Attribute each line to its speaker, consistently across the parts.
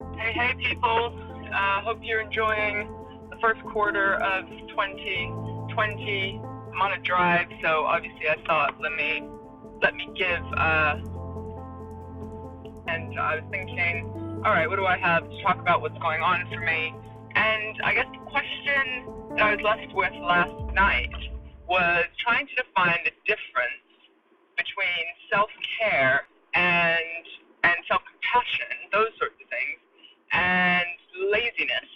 Speaker 1: Hey, people. Hope you're enjoying the first quarter of 2020. I'm on a drive, so obviously I thought let me give. And I was thinking, all right, what do I have to talk about? What's going on for me? And I guess the question that I was left with last night was trying to define the difference between self-care and self-compassion, those sorts of things, and laziness.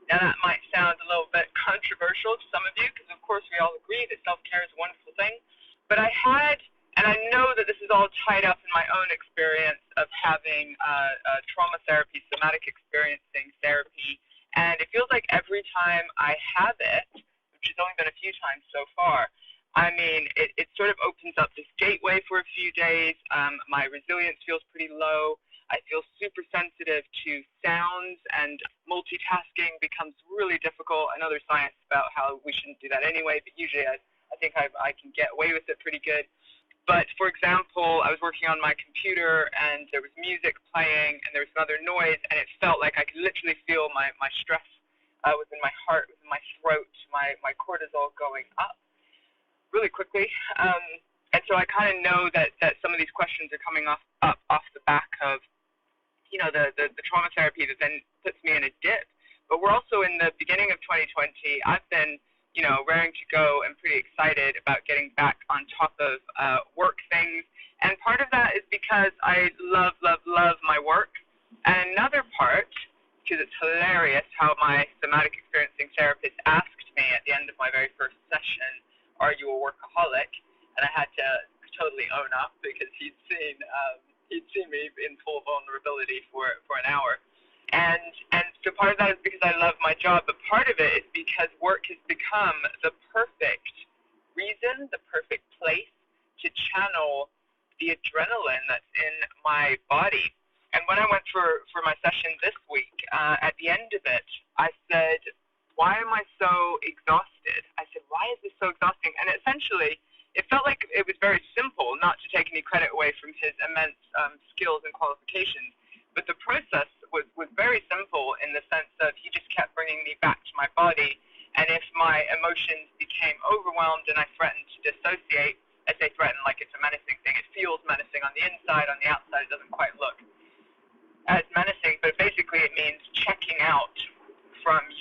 Speaker 1: Now that might sound a little bit controversial to some of you, because of course we all agree that self-care is a wonderful thing. But and I know that this is all tied up in my own experience of having trauma therapy, somatic experiencing therapy, and it feels like every time I have it, which has only been a few times so far, I mean, it sort of opens up this gateway for a few days. My resilience feels pretty low. I feel super sensitive to sounds, and multitasking becomes really difficult. I know there's science about how we shouldn't do that anyway, but usually I think I can get away with it pretty good. But for example, I was working on my computer and there was music playing and there was some other noise, and it felt like I could literally feel my stress within my heart, within my throat, my cortisol going up really quickly. And so I kind of know that some of these questions are coming off the back of, the trauma therapy that then puts me in a dip. But we're also in the beginning of 2020. I've been, raring to go and pretty excited about getting back on top of work things. And part of that is because I love, love, love my work. And another part, because it's hilarious how my somatic experiencing therapist asked me at the end of my very first session, are you a workaholic? And I had to totally own up because he'd seen me in full vulnerability for an hour. And so part of that is because I love my job, but part of it is because work has become the perfect reason, the perfect place to channel the adrenaline that's in my body. And when I went for my session this week, at the end of it, I said, why am I so exhausted? I said, why is this so exhausting? And essentially, it felt like it was very simple, not to take any credit away from his immense skills and qualifications. But the process was very simple in the sense of he just kept bringing me back to my body. And if my emotions became overwhelmed and I threatened to dissociate, I say threaten like it's a menacing thing. It feels menacing on the inside. On the outside, it doesn't quite look as menacing. But basically, it means checking out from the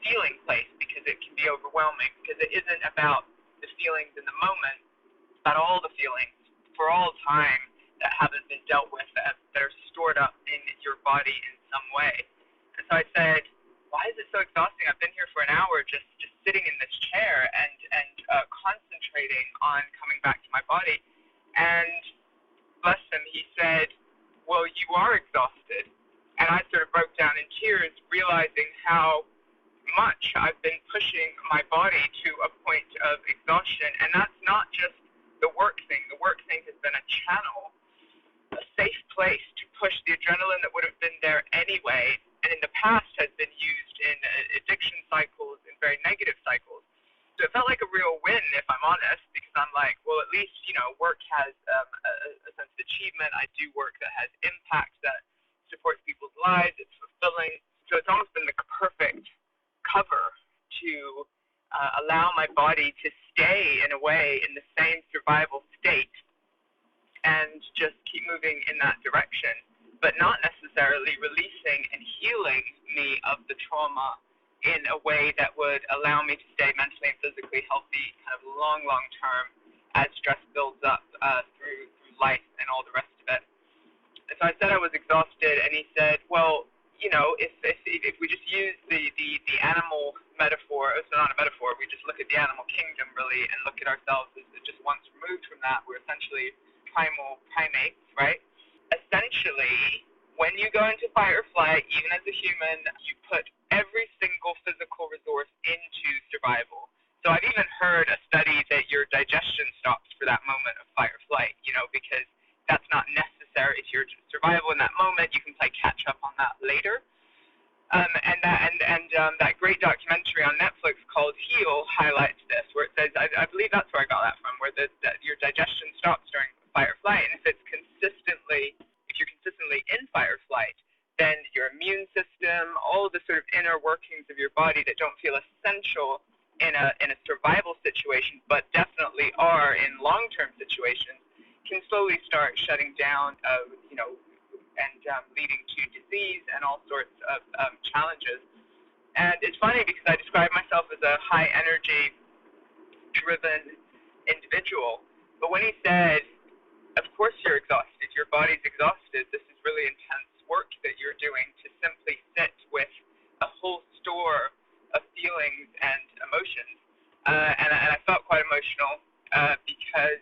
Speaker 1: feeling place, because it can be overwhelming, because it isn't about the feelings in the moment, it's about all the feelings for all time that haven't been dealt with, that are stored up in your body in some way. And so I said, why is it so exhausting? I've been here for an hour just sitting in this chair and concentrating on coming back to my body. And bless him, he said, well, you are exhausted. And I sort of broke down in tears, realizing how much I've been pushing my body to a point of exhaustion. And that's not just the work thing. The work thing has been a channel, a safe place to push the adrenaline that would have been there anyway, and in the past has been used in addiction cycles, in very negative cycles. So it felt like a real win, if I'm honest, because I'm like, well, at least, work has a sense of achievement. I do work that has impact, that supports people's lives. It's fulfilling. So it's almost been the perfect cover to allow my body to stay, in a way, in the same survival state and just keep moving in that direction, but not necessarily releasing and healing me of the trauma in a way that would allow me to stay mentally and physically healthy kind of long term as stress builds up through life and all the rest of it. And so I said I was exhausted, and he said, well, if we just use the animal metaphor, it's not a metaphor, we just look at the animal kingdom really and look at ourselves as just once removed from that, we're essentially primal primates, right? Essentially, when you go into fight or flight, even as a human, you put every single physical resource into survival. So I've even heard a study that your digestion stops for that moment of fight or flight, because that's not necessary to your survival in that moment. You can play catch up on that later. And that great documentary on Netflix called Heal highlights this, where it says, I believe that's where I got that from, where that your digestion stops during fight or flight, and if you're consistently in fight or flight, then your immune system, all of the sort of inner workings of your body that don't feel essential in a survival situation, but definitely are in long-term situations, can slowly start shutting down, and leading to disease and all sorts of challenges. And it's funny because I describe myself as a high-energy, driven individual, but when he said, of course you're exhausted, your body's exhausted, this is really intense work that you're doing to simply sit with a whole store of feelings and emotions. And I felt quite emotional because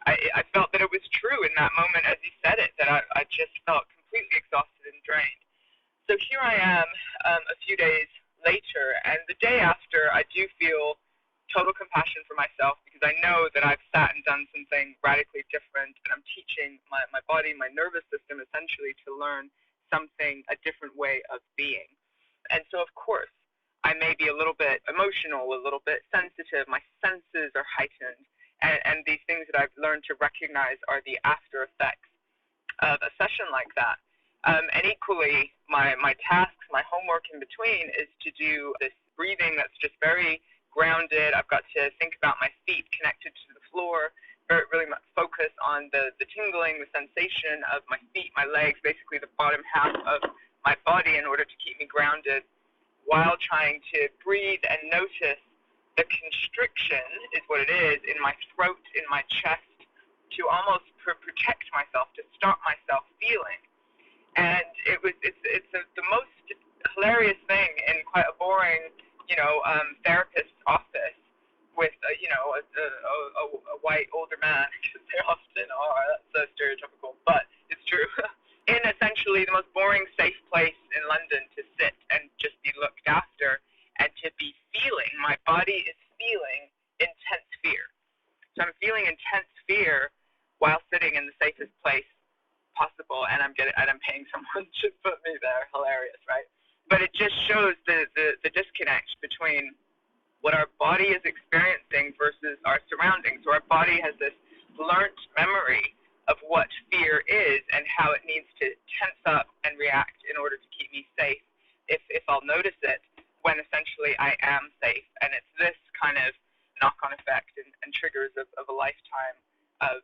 Speaker 1: I felt that it was true in that moment as he said it, that I just felt completely exhausted and drained. So here I am a few days later, and the day after I do feel total compassion for myself because I know that I've sat and done something radically different, and I'm teaching my body, my nervous system essentially to learn something, a different way of being. And so of course I may be a little bit emotional, a little bit sensitive, my senses are heightened, and these things that I've learned to recognize are the after effects of a session like that. And equally, my tasks, my homework in between is to do this breathing that's just very grounded. I've got to think about my feet connected to the floor, really much focus on the tingling, the sensation of my feet, my legs, basically the bottom half of my body in order to keep me grounded while trying to breathe and notice the constriction, is what it is, in my throat, in my chest, to almost protect myself, to stop myself feeling. And it's the most hilarious thing in quite a boring, therapist's office with, a white older man, because they often are. That's so stereotypical, but it's true. In essentially the most boring, safe place in London to sit and just be looked after and to be feeling. My body is feeling intense fear. So I'm feeling intense fear while sitting in the safest place possible, and I'm paying someone to put me there. Hilarious, right? But it just shows the disconnect between what our body is experiencing versus our surroundings. So our body has this learnt memory of what fear is and how it needs to tense up and react in order to keep me safe if I'll notice it when essentially I am safe. And it's this kind of knock-on effect and triggers of a lifetime of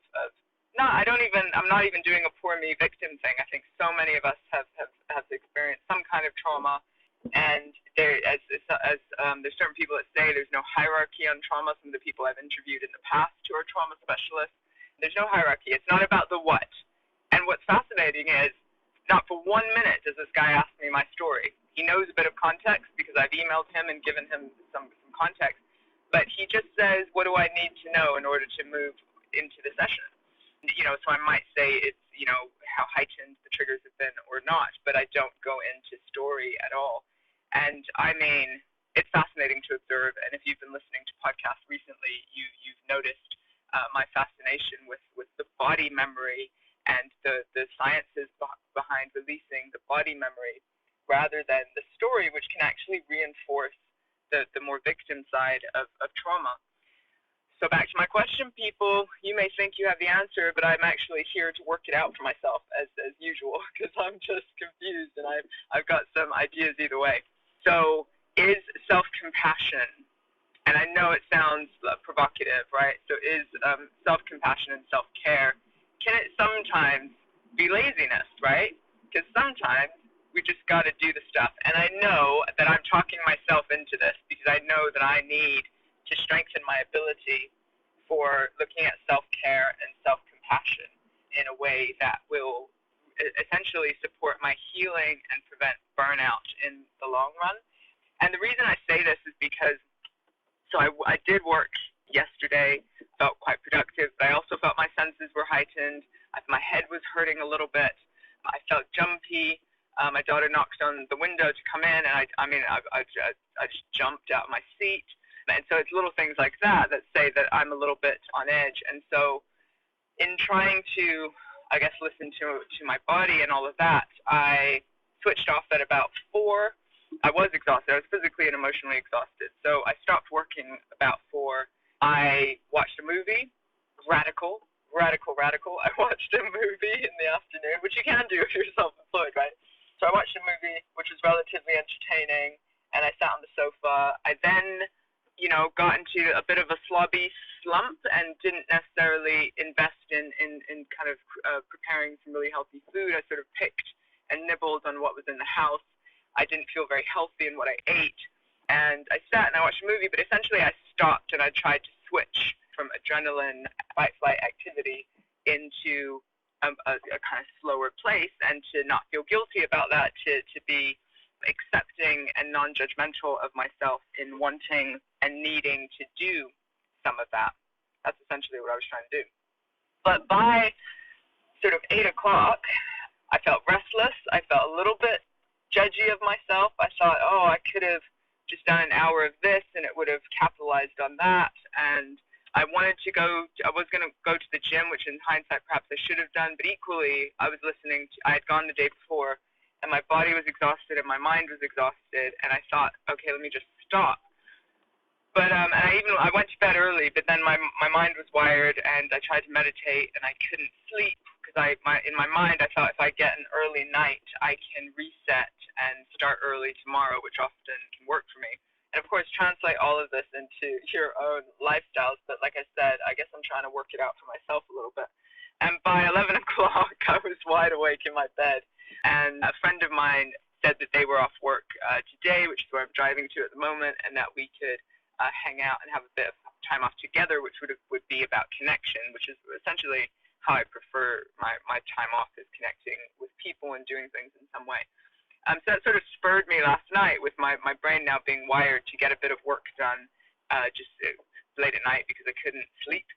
Speaker 1: I'm not even doing a poor me victim thing. I think so many of us have experienced some kind of trauma, and there's certain people that say there's no hierarchy on trauma. Some of the people I've interviewed in the past who are trauma specialists, there's no hierarchy. It's not about the what. And what's fascinating is, not for 1 minute does this guy ask me my story. He knows a bit of context because I've emailed him and given him some context, but he just says, what do I need to know in order to move into the session? So I might say it's, how heightened the triggers have been or not, but I don't go into story at all. And I mean, it's fascinating to observe, and if you've been listening to podcasts recently, you've noticed my fascination with the body memory and the sciences behind releasing the body memory rather than the story, which can actually reinforce the more victim side of trauma. So back to my question, people, you may think you have the answer, but I'm actually here to work it out for myself as usual, because I'm just confused and I've got some ideas either way. So is self-compassion, and I know it sounds provocative, right? So is self-compassion and self-care, can it sometimes be laziness, right? Because sometimes we just got to do the stuff. And I know that I'm talking myself into this because I know that I need to strengthen my ability for looking at self-care and self-compassion in a way that will essentially support my healing and prevent burnout in the long run. And the reason I say this is because, so I did work yesterday, felt quite productive, but I also felt my senses were heightened. My head was hurting a little bit. I felt jumpy. My daughter knocked on the window to come in, and I just jumped out of my seat. And so it's little things like that say that I'm a little bit on edge. And so in trying to, I guess, listen to my body and all of that, I switched off at about 4. I was exhausted. I was physically and emotionally exhausted. So I stopped working about 4. I watched a movie, radical, radical. I watched a movie in the afternoon, which you can do if you're self-employed, right? So I watched a movie which was relatively entertaining, and I sat on the sofa. I then, got into a bit of a slobby slump and didn't necessarily invest in kind of preparing some really healthy food. I sort of picked and nibbled on what was in the house. I didn't feel very healthy in what I ate. And I sat and I watched a movie, but essentially I stopped and I tried to switch from adrenaline, fight-flight activity into a kind of slower place, and to not feel guilty about that, to be accepting and non-judgmental of myself in wanting and needing to do some of that. That's essentially what I was trying to do. But by sort of 8 o'clock, I felt restless. I felt a little bit judgy of myself. I thought, I could have just done an hour of this and it would have capitalized on that. And I was going to go to the gym, which in hindsight perhaps I should have done, but equally I had gone the day before and my body was exhausted and my mind was exhausted, and I thought, okay, let me just stop. But and I went to bed early, but then my mind was wired and I tried to meditate and I couldn't sleep because in my mind I thought if I get an early night I can reset and start early tomorrow, which often can work for me. And of course, translate all of this into your own lifestyles. But like I said, I guess I'm trying to work it out for myself a little bit. And by 11 o'clock, I was wide awake in my bed. And a friend of mine said that they were off work today, which is where I'm driving to at the moment, and that we could hang out and have a bit of time off together, which would be about connection, which is essentially how I prefer my time off, is connecting with people and doing things in some way. So that sort of spurred me last night, with my brain now being wired to get a bit of work done just late at night because I couldn't sleep,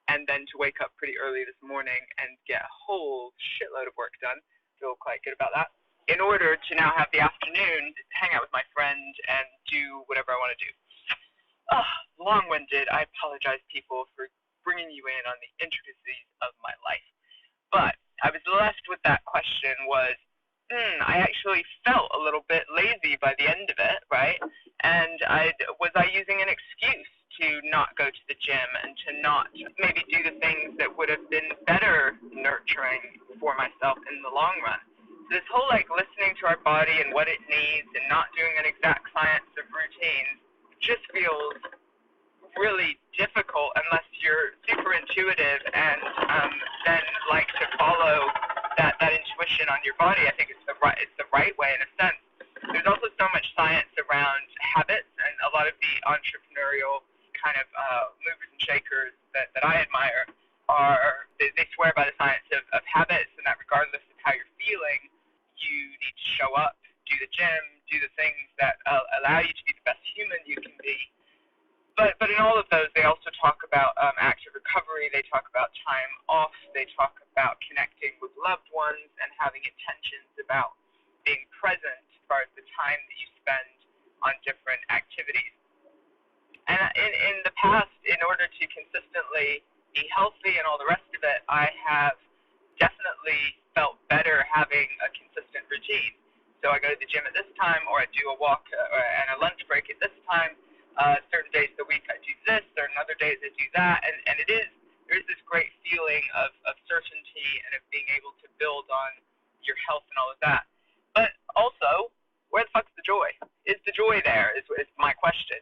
Speaker 1: and then to wake up pretty early this morning and get a whole shitload of work done. Feel quite good about that, in order to now have the afternoon to hang out with my friend and do whatever I want to do. Long-winded. I apologize, people, for bringing you in on the intricacies of my life. But I was left with that question was, I actually felt a little bit lazy by the end of it, right? And was I using an excuse to not go to the gym and to not maybe do the things that would have been better nurturing for myself in the long run? So this whole listening to our body and what it needs and not doing an exact science of routines just feels really difficult unless you're super intuitive and then like to follow that intuition on your body. I think it's the right way in a sense. There's also so much science around habits, and a lot of the entrepreneurial kind of movers and shakers that I admire they swear by the science of habits, and that regardless of how you're feeling, you need to show up, do the gym, do the things that allow you to be the best human you can be. But in all of those, they also talk about active recovery. They talk about time off. They talk about connecting with loved ones and having intentions about being present as far as the time that you spend on different activities. And in the past, in order to consistently be healthy and all the rest of it, I have definitely felt better having a consistent routine. So I go to the gym at this time, or I do a walk and a lunch break at this time. Certain days of the week I do this, certain other days I do that, and there's this great feeling of certainty and of being able to build on your health and all of that. But also, where the fuck's the joy? Is the joy there? Is my question.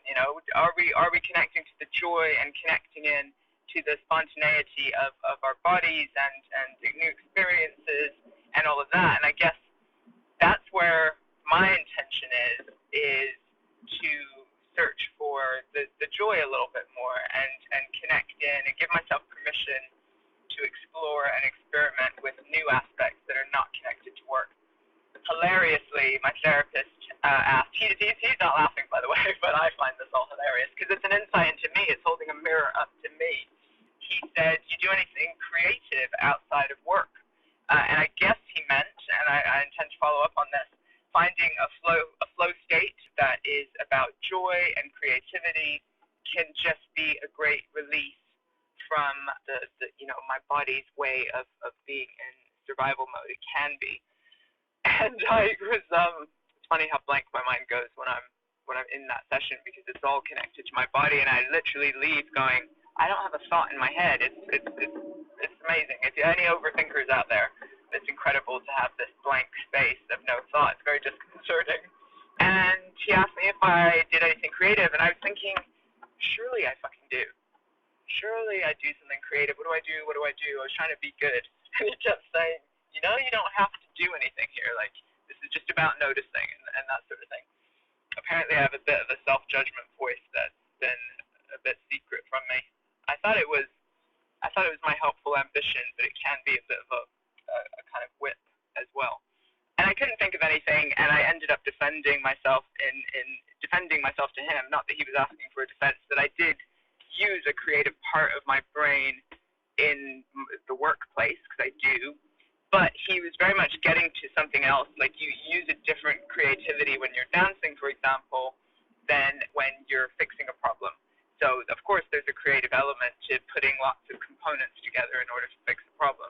Speaker 1: Are we connecting to the joy and connecting in to the spontaneity of our bodies and the new experiences and all of that? And I guess that's where my intention is to search for the joy a little bit more and connect in and give myself permission to explore and experiment with new aspects that are not connected to work. Hilariously, my therapist asked, he's not laughing, by the way, but I find this all hilarious because it's an insight into me. It's holding a mirror up to me. He said, "Do you do anything creative outside of work?" And I guess he meant, and I intend to follow up on this, finding a flow state that is about joy and creativity can just be a great release from the my body's way of being in survival mode. It can be. And I was it's funny how blank my mind goes when I'm in that session, because it's all connected to my body, and I literally leave going, I don't have a thought in my head. It's It's amazing. If you any overthinkers out there, it's incredible to have this blank space of no thought. It's very disconcerting. And he asked me if I did anything creative, and I was thinking, surely I fucking do. Surely I do something creative. What do I do? What do I do? I was trying to be good. And he kept saying, you don't have to do anything here. Like, this is just about noticing and that sort of thing. Apparently I have a bit of a self-judgment voice that's been a bit secret from me. I thought it was my helpful ambition, but it can be a bit of a kind of whip as well. And I couldn't think of anything, and I ended up defending myself in defending myself to him. Not that he was asking for a defense, that I did use a creative part of my brain in the workplace, because I do. But he was very much getting to something else. Like, you use a different creativity when you're dancing, for example, than when you're fixing a problem. So, of course, there's a creative element to putting lots of components together in order to fix a problem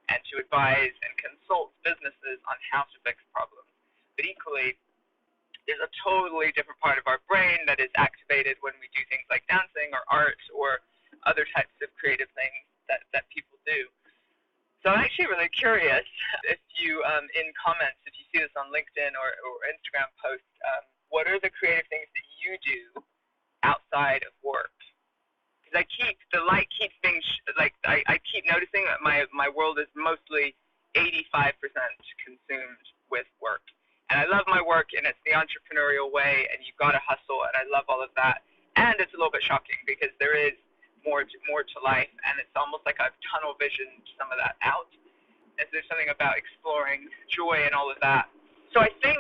Speaker 1: and to advise and consult businesses on how to fix problems. But equally, there's a totally different part of our brain that is activated when we do things like dancing or art or other types of creative things that people do. So I'm actually really curious if you, in comments, if you see this on LinkedIn or Instagram posts, what are the creative things that you do outside of work? Because the light keeps being, I keep noticing that my world is mostly 85% consumed with work. And I love my work, and it's the entrepreneurial way, and you've got to hustle, and I love all of that. And it's a little bit shocking because there is more to life, and it's almost like I've tunnel visioned some of that out. And there's something about exploring joy and all of that. So I think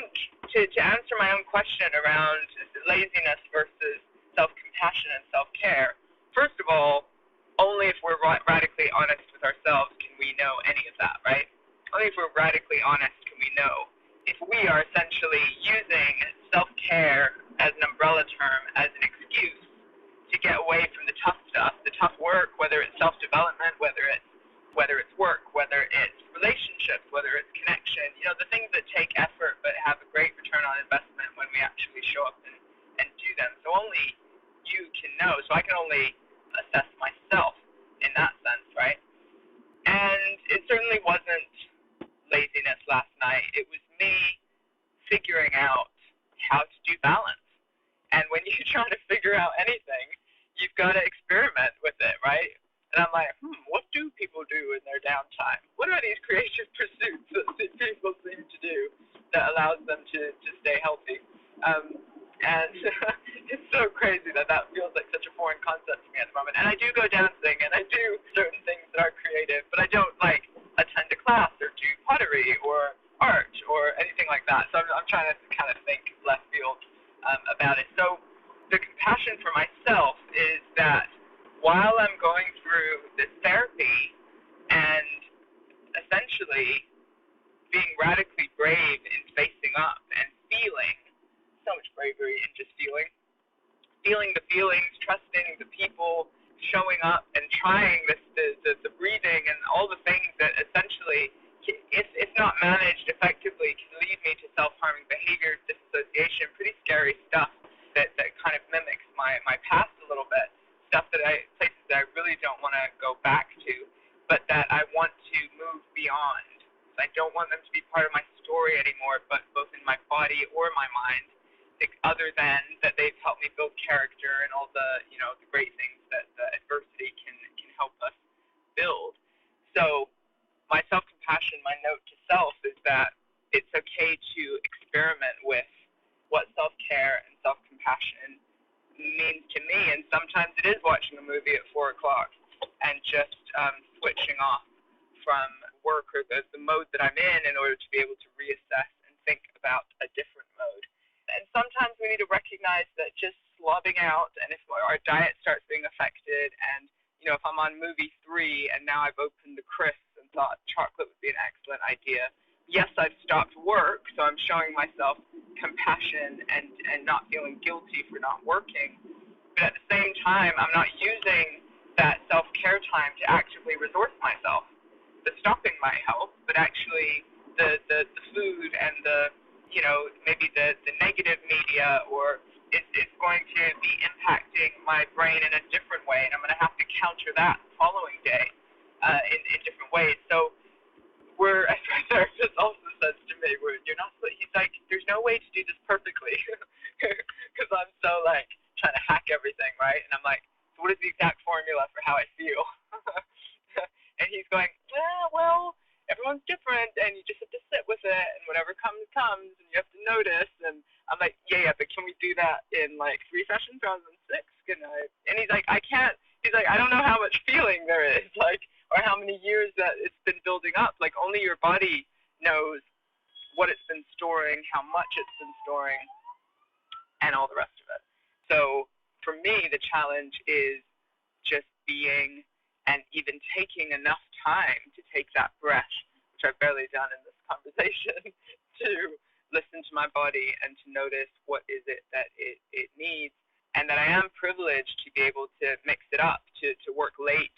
Speaker 1: to answer my own question around laziness versus self-compassion and self-care, first of all, only if we're radically honest with ourselves can we know any of that, right? Only if we're radically honest can we know. If we are essentially using self-care as an umbrella term, as an excuse to get away from the tough stuff, the tough work, whether it's self-development, whether it's work, whether it's relationships, whether it's connection, the things that take effort but have a great return on investment when we actually show up and do them. So only you can know. So I can only assess myself in that sense, right? And it certainly wasn't laziness last night. It was me figuring out how to do balance. And when you're trying to figure out anything, you've got to experiment with it, right? And I'm like, what do people do in their downtime? What are these creative pursuits that people seem to do that allows them to stay healthy? And it's so crazy that feels like such a foreign concept to me at the moment. And I do go dancing, and I do certain things that are creative, but I don't, attend a class or do pottery or art or anything like that. So I'm trying to kind of think left field about it. So the compassion for myself is that while I'm going through this therapy and essentially being radically brave in facing up and feeling, so much bravery in just feeling the feelings, trusting the people, showing up and trying the breathing and all the things that essentially, if not managed effectively, can lead me to self-harming behaviors, disassociation, pretty scary stuff that kind of mimics my past a little bit, stuff places that I really don't want to go back to, but that I want to move beyond. I don't want them to be part of my story anymore, but both in my body or my mind, other than that they've helped me build character and all the great things that the adversity can help us build. So my self-compassion, my note to self is that it's okay to experiment with what self-care and self-compassion means to me. And sometimes it is watching a movie at 4 o'clock and just switching off from work or the mode that I'm in order to be able to reassess and think about a different mode. And sometimes we need to recognize that just slobbing out, and if our diet starts being affected, and if I'm on movie 3 and now I've opened the crisp and thought chocolate would be an excellent idea, yes, I've stopped work, so I'm showing myself compassion and not feeling guilty for not working. But at the same time, I'm not using that self-care time to actively resource myself, the stopping my health, but actually the food and maybe the negative media or it's going to be impacting my brain in a different way, and I'm going to have to counter that the following day. in different ways. So we're, as my therapist also says to me, you're not, he's like, there's no way to do this perfectly, because I'm so like trying to hack everything, right? And I'm like, so what is the exact formula for how I feel? And he's going, well, everyone's different, and you just have to sit with it, and whatever comes, comes, and you have to notice. And I'm like, yeah, but can we do that in like 3 sessions rather than 6? Can I? And he's like, I can't. He's like, I don't know how much feeling there is, like, or how many years that it's been building up. Like, only your body knows what it's been storing, how much it's been storing, and all the rest of it. So for me, the challenge is just being and even taking enough time to take that breath, which I've barely done in this conversation, to listen to my body and to notice what is it that it needs, and that I am privileged to be able to mix it up, to work late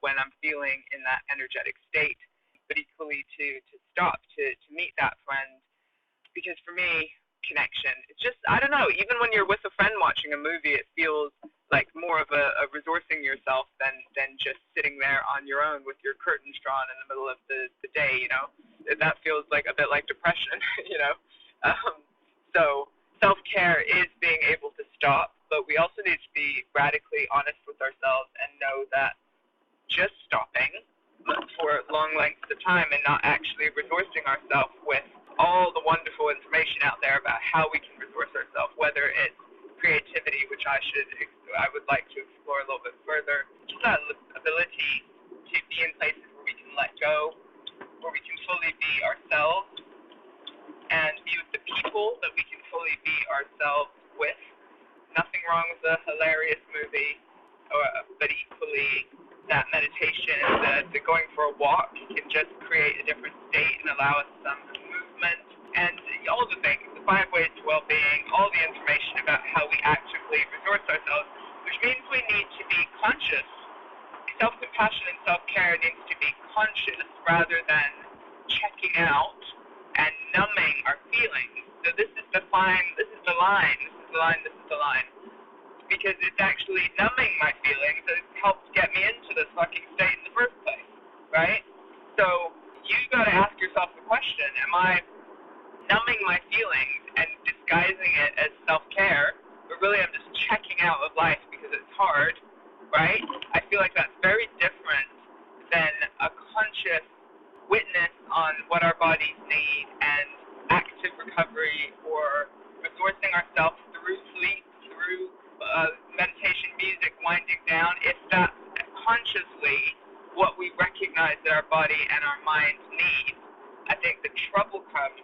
Speaker 1: when I'm feeling in that energetic state, but equally to stop, to meet that friend. Because for me, connection, it's just, I don't know, even when you're with a friend watching a movie, it feels like more of a resourcing yourself than just sitting there on your own with your curtains drawn in the middle of the day, you know. That feels like a bit like depression, you know. So self-care is being able to stop, but we also need to be radically honest with ourselves and know that just stopping for long lengths of time and not actually resourcing ourselves with all the wonderful information out there about how we can resource ourselves, whether it's creativity, which I would like to explore a little bit further, just that ability to be in places where we can let go, where we can fully be ourselves, and be with the people that we can fully be ourselves with. Nothing wrong with a hilarious movie, but equally that meditation, the going for a walk can just create a different state and allow us some movement, and all the things, the 5 ways to well-being, all the information about how we actively resource ourselves, which means we need to be conscious. Self-compassion and self-care needs to be conscious rather than checking out and numbing our feelings. So this is the line, because it's actually numbing my feelings that helps get me into this fucking state in the first place, right? So you got to ask yourself the question, am I numbing my feelings and disguising it as self-care, but really I'm just checking out of life because it's hard, right? I feel like that's very different than a conscious witness on what our bodies need and active recovery or resourcing ourselves through sleep, through meditation, music, winding down. If that's consciously what we recognize that our body and our mind need, I think the trouble comes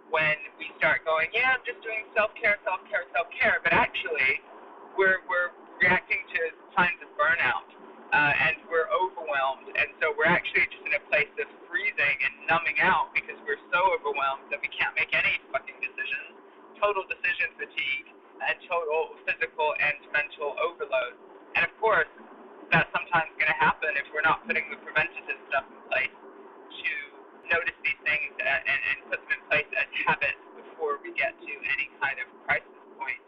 Speaker 1: when we start going, yeah, I'm just doing self-care, but actually we're reacting to signs of burnout, and we're overwhelmed, and so we're actually just in a place of freezing and numbing out because we're so overwhelmed that we can't make any fucking decisions, total decision fatigue, and total physical and mental overload. And of course, that's sometimes going to happen if we're not putting the preventative stuff in place to notice these things and put them in place as habits before we get to any kind of crisis point.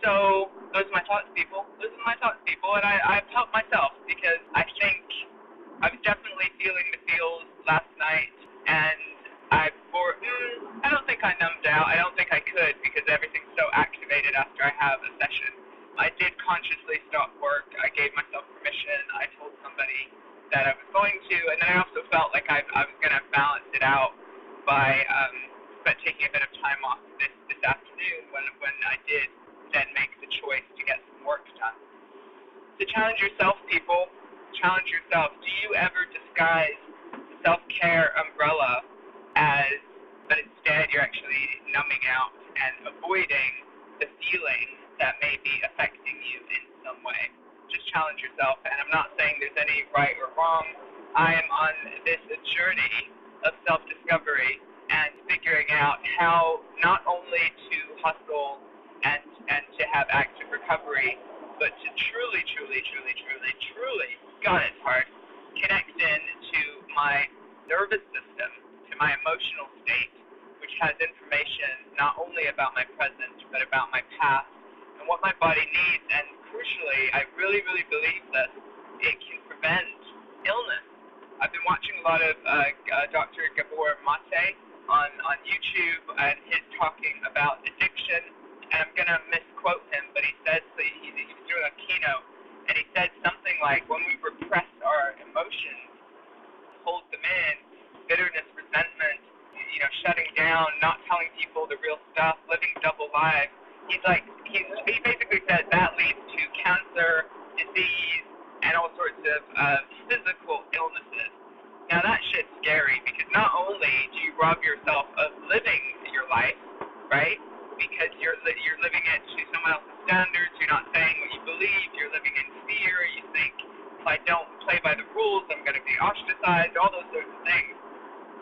Speaker 1: So those are my thoughts, people. And I've helped myself because I think I was definitely feeling the feels last night, and I don't think I numbed out. I don't think I could because everything's so activated after I have a session. I did consciously stop work. I gave myself permission. I told somebody that I was going to, and then I also felt like I was going to balance it out by taking a bit of time off this afternoon when I did then make the choice to get some work done. So challenge yourself, people. Challenge yourself. Do you ever disguise the self-care umbrella but instead you're actually numbing out and avoiding the feeling that may be affecting you in some way? Just challenge yourself, and I'm not saying there's any right or wrong. I am on this journey of self-discovery and figuring out how not only to hustle and to have active recovery, but to truly, God, it's hard, connect in to my nervous system, to my emotional state, which has information not only about my present, but about my past and what my body needs. And crucially, I really believe that it can prevent illness. I've been watching a lot of Dr. Gabor Mate on YouTube, and he's talking about addiction. And I'm gonna misquote him, but he said he was doing a keynote, and he said something like, when we repress our emotions, hold them in, bitterness, resentment, shutting down, not telling people the real stuff, living double lives. He basically said that leads to cancer, disease, and all sorts of physical illnesses. Now that shit's scary, because not only do you rob yourself of living your life, right? Because you're living it to someone else's standards. You're not saying what you believe. You're living in fear. You think, if I don't play by the rules, I'm going to be ostracized. All those sorts of things.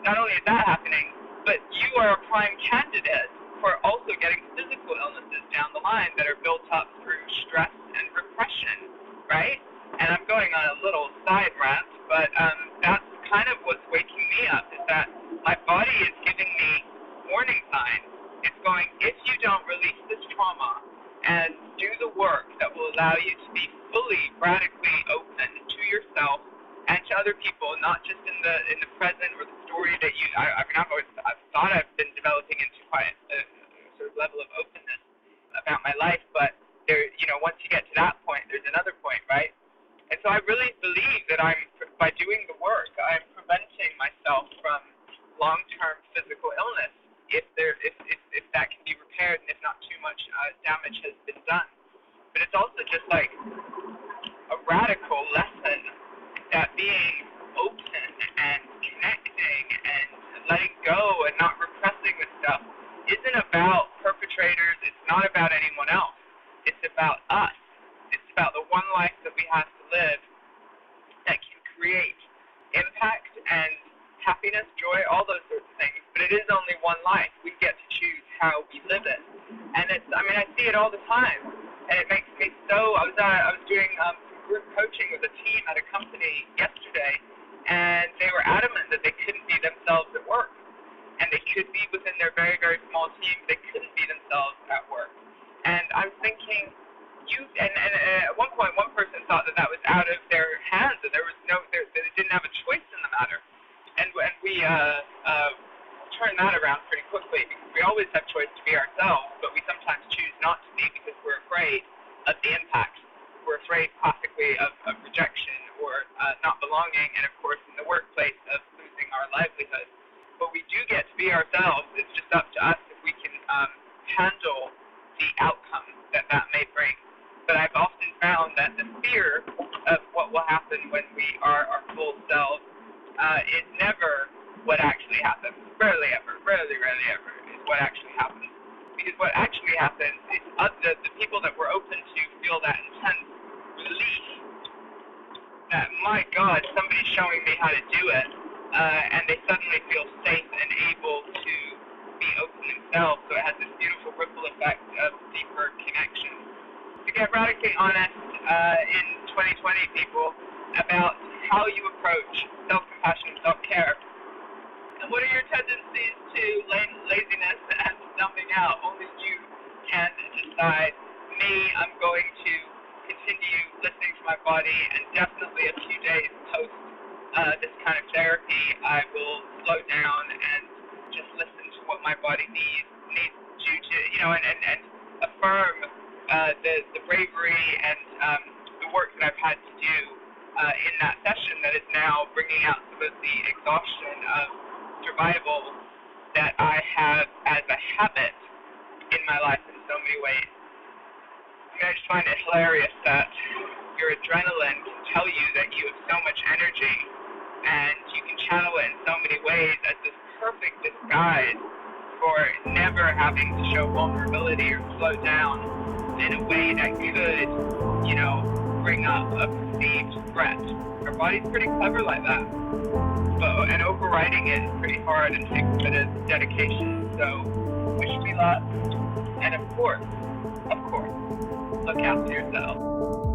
Speaker 1: Not only is that happening, but you are a prime candidate for also getting physical illnesses down the line that are built up through stress and repression, right? And I'm going on a little side rant, but that's kind of what's waking me up, is that my body is giving me warning signs. It's going, if you don't release this trauma and do the work that will allow you to be fully, radically open to yourself and to other people, not just in the present or the story that I've thought I've been developing into quite a sort of level of openness about my life, but there, once you get to that point, there's another point, right? And so I really believe that by doing the work, I'm preventing myself from long-term physical illness, if that can be repaired and if not too much damage has been done. But it's also just like a radical lesson that being open and connecting and letting go and not repressing this stuff isn't about perpetrators. It's not about anyone else. It's about us. It's about the one life that we have to live that can create impact and happiness, joy, all those sorts of things. But it is only one life. We get to choose how we live it. And I see it all the time. And it makes me so, I was doing group coaching with a team at a company yesterday, and they were adamant that they couldn't be themselves at work. And they could be within their very, very small team, they couldn't be themselves at work. And I'm thinking, at one point, one person thought that was out of their hands, and they didn't have a choice in the matter. And we turned that around pretty quickly, because we always have choice to be ourselves, but we sometimes choose not to be because we're afraid of the impact. We're afraid classically of rejection or not belonging, and of course in the workplace of losing our livelihood. But we do get to be ourselves. It's just up to us if we can handle the outcome that may bring. But I've often found that the fear of what will happen when we are our full selves is never what actually happens. Rarely ever is what actually happens. Because what actually happens is the people that we're open to feel that intense relief that, my God, somebody's showing me how to do it, and they suddenly feel safe and able to be open themselves. So it has this beautiful ripple effect of deeper connection. To get radically honest in 2020, people, about how you approach self-compassion and self-care. And what are your tendencies to laziness and numbing out? Only you can decide. Me, I'm going to continue listening to my body, and definitely a few days post this kind of therapy, I will slow down and just listen to what my body needs you to, and affirm the bravery and the work that I've had to do in that session that is now bringing out some of the exhaustion of survival that I have as a habit in my life in so many ways. I just find it hilarious that your adrenaline can tell you that you have so much energy, and you can channel it in so many ways as this perfect disguise for never having to show vulnerability or slow down in a way that could, bring up a perceived threat. Our body's pretty clever like that. And overriding it is pretty hard and takes a bit of dedication. So, wish me luck. And of course, look after yourself.